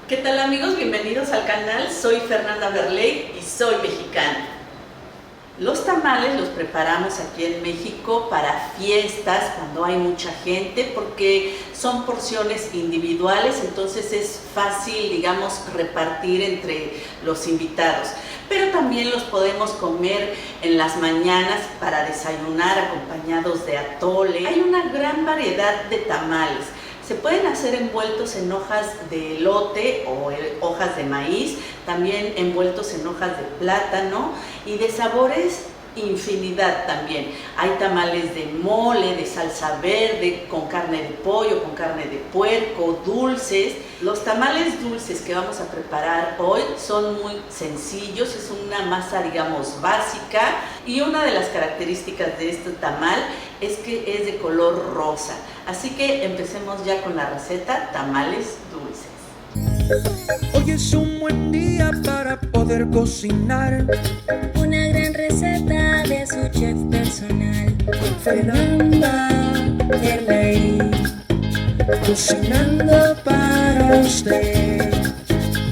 ¿Qué tal amigos? Bienvenidos al canal. Soy Fernanda Berley y soy mexicana. Los tamales los preparamos aquí en México para fiestas, cuando hay mucha gente, porque son porciones individuales, entonces es fácil, digamos, repartir entre los invitados. Pero también los podemos comer en las mañanas para desayunar acompañados de atole. Hay una gran variedad de tamales. Se pueden hacer envueltos en hojas de elote o hojas de maíz, también envueltos en hojas de plátano y de sabores infinidad también. Hay tamales de mole, de salsa verde, con carne de pollo, con carne de puerco, dulces. Los tamales dulces que vamos a preparar hoy son muy sencillos, es una masa, digamos, básica, y una de las características de este tamal es que es de color rosa. Así que empecemos ya con la receta tamales dulces. Hoy es un buen día para poder cocinar. Una gran receta de su chef personal, Fernanda Berley, cocinando para usted.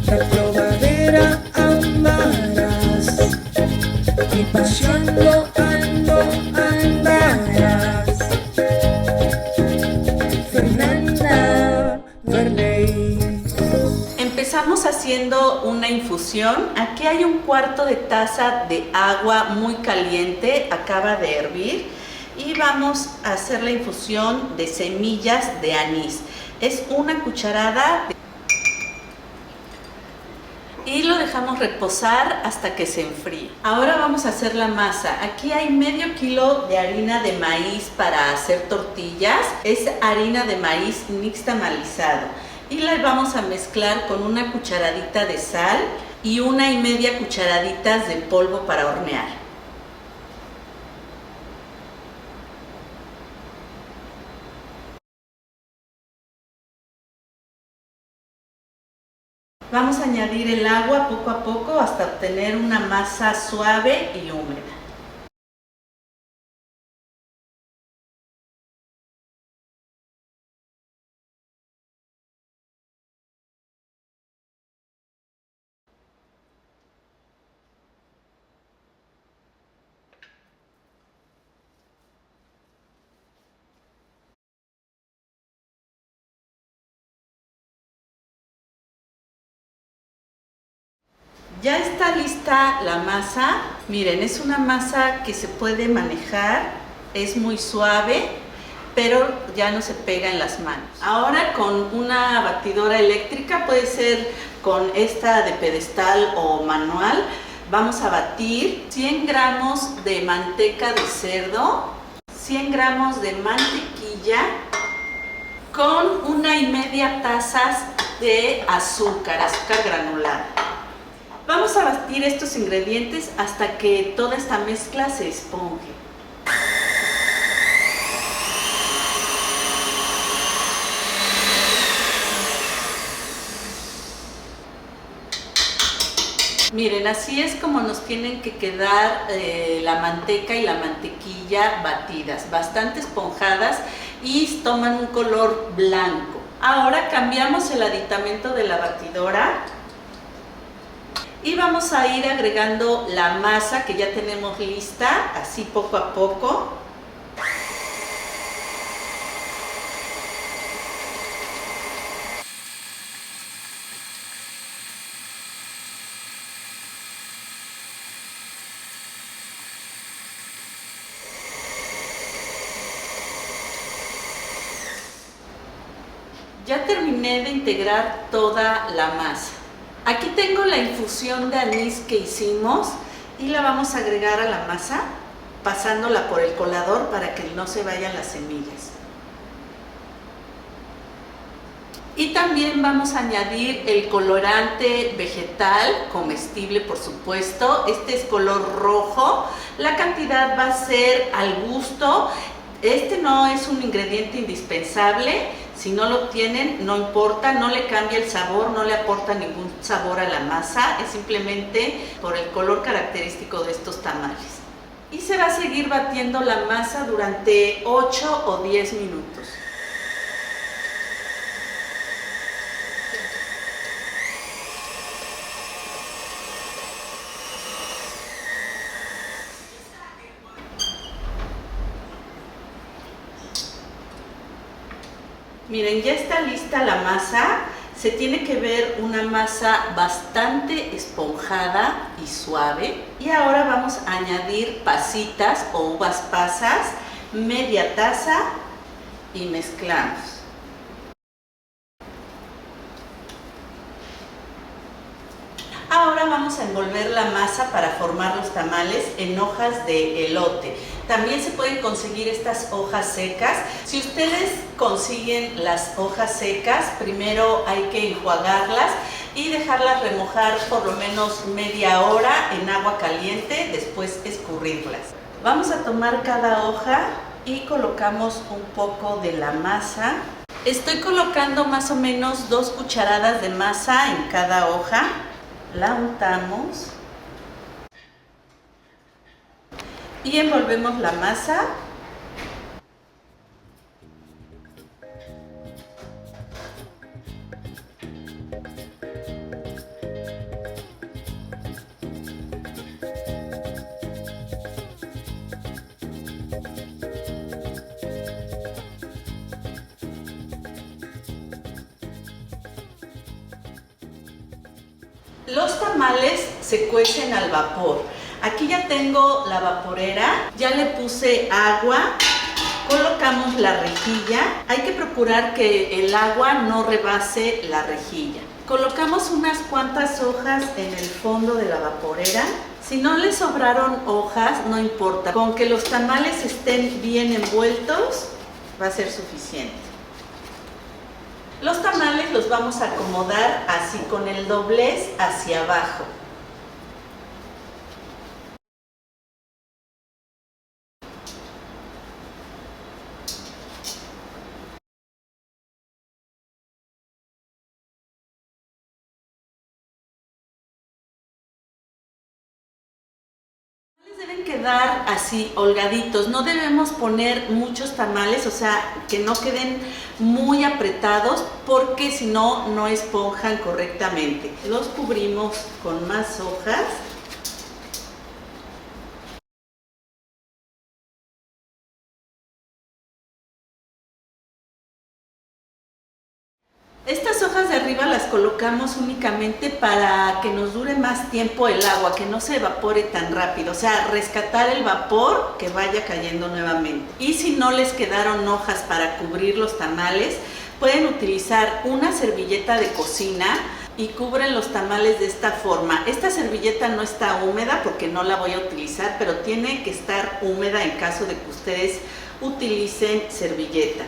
La probadera amarás y paseando andarás. Fernanda Berley. Empezamos haciendo una infusión. Aquí hay un cuarto de taza de agua muy caliente, acaba de hervir, y vamos a hacer la infusión de semillas de anís. Es una cucharada y lo dejamos reposar hasta que se enfríe. Ahora vamos a hacer la masa. Aquí hay medio kilo de harina de maíz para hacer tortillas. Es harina de maíz nixtamalizado. Y la vamos a mezclar con una cucharadita de sal y 1,5 cucharaditas de polvo para hornear. Vamos a añadir el agua poco a poco hasta obtener una masa suave y húmeda. Ya está lista la masa. Miren, es una masa que se puede manejar, es muy suave, pero ya no se pega en las manos. Ahora con una batidora eléctrica, puede ser con esta de pedestal o manual, vamos a batir 100 gramos de manteca de cerdo, 100 gramos de mantequilla, con 1,5 tazas de azúcar granulada. Vamos a batir estos ingredientes hasta que toda esta mezcla se esponje. Miren, así es como nos tienen que quedar la manteca y la mantequilla batidas, bastante esponjadas y toman un color blanco. Ahora cambiamos el aditamento de la batidora y vamos a ir agregando la masa que ya tenemos lista, así poco a poco. Ya terminé de integrar toda la masa. Aquí tengo la infusión de anís que hicimos y la vamos a agregar a la masa, pasándola por el colador para que no se vayan las semillas. Y también vamos a añadir el colorante vegetal, comestible por supuesto. Este es color rojo. La cantidad va a ser al gusto. Este no es un ingrediente indispensable. Si no lo tienen, no importa, no le cambia el sabor, no le aporta ningún sabor a la masa, es simplemente por el color característico de estos tamales. Y se va a seguir batiendo la masa durante 8 o 10 minutos. Miren, ya está lista la masa. Se tiene que ver una masa bastante esponjada y suave. Y ahora vamos a añadir pasitas o uvas pasas, media taza y mezclamos. Ahora vamos a envolver la masa para formar los tamales en hojas de elote. También se pueden conseguir estas hojas secas. Si ustedes consiguen las hojas secas, primero hay que enjuagarlas y dejarlas remojar por lo menos media hora en agua caliente, después escurrirlas. Vamos a tomar cada hoja y colocamos un poco de la masa. Estoy colocando más o menos 2 cucharadas de masa en cada hoja. La untamos y envolvemos la masa. Los tamales se cuecen al vapor. Aquí ya tengo la vaporera, ya le puse agua, colocamos la rejilla. Hay que procurar que el agua no rebase la rejilla. Colocamos unas cuantas hojas en el fondo de la vaporera. Si no le sobraron hojas, no importa. Con que los tamales estén bien envueltos, va a ser suficiente. Los tamales los vamos a acomodar así con el doblez hacia abajo. Deben quedar así holgaditos, no debemos poner muchos tamales, o sea, que no queden muy apretados porque si no, no esponjan correctamente. Los cubrimos con más hojas. Estas hojas de arriba las colocamos únicamente para que nos dure más tiempo el agua, que no se evapore tan rápido, o sea, rescatar el vapor que vaya cayendo nuevamente. Y si no les quedaron hojas para cubrir los tamales, pueden utilizar una servilleta de cocina y cubren los tamales de esta forma. Esta servilleta no está húmeda porque no la voy a utilizar, pero tiene que estar húmeda en caso de que ustedes utilicen servilleta.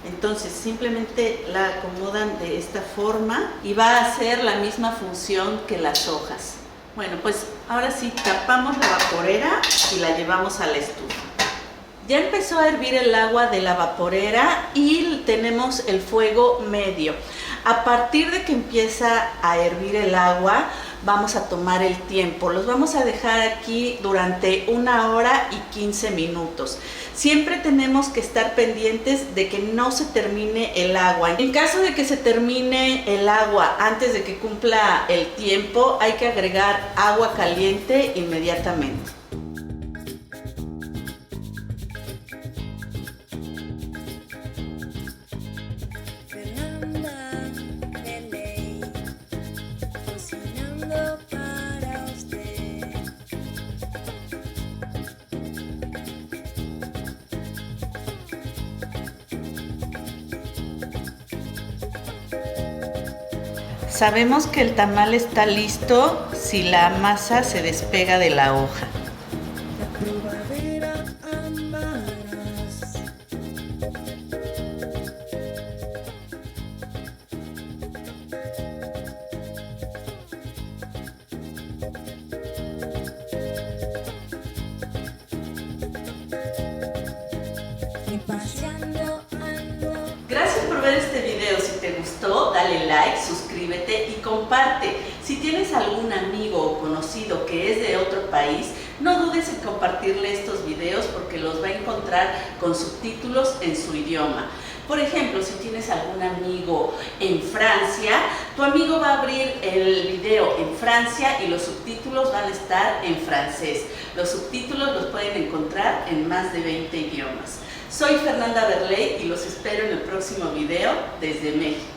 Entonces simplemente la acomodan de esta forma y va a hacer la misma función que las hojas. Bueno, pues ahora sí tapamos la vaporera y la llevamos a la estufa. Ya empezó a hervir el agua de la vaporera y tenemos el fuego medio. A partir de que empieza a hervir el agua, vamos a tomar el tiempo. Los vamos a dejar aquí durante 1 hora y 15 minutos. Siempre tenemos que estar pendientes de que no se termine el agua. En caso de que se termine el agua antes de que cumpla el tiempo, hay que agregar agua caliente inmediatamente. Sabemos que el tamal está listo si la masa se despega de la hoja. La primavera amarás. Y paseando ando. Gracias por ver este video. Si te gustó, dale like, suscríbete y comparte. Si tienes algún amigo o conocido que es de otro país, no dudes en compartirle estos videos porque los va a encontrar con subtítulos en su idioma. Por ejemplo, si tienes algún amigo en Francia, tu amigo va a abrir el video en Francia y los subtítulos van a estar en francés. Los subtítulos los pueden encontrar en más de 20 idiomas. Soy Fernanda Berley y los espero en el próximo video desde México.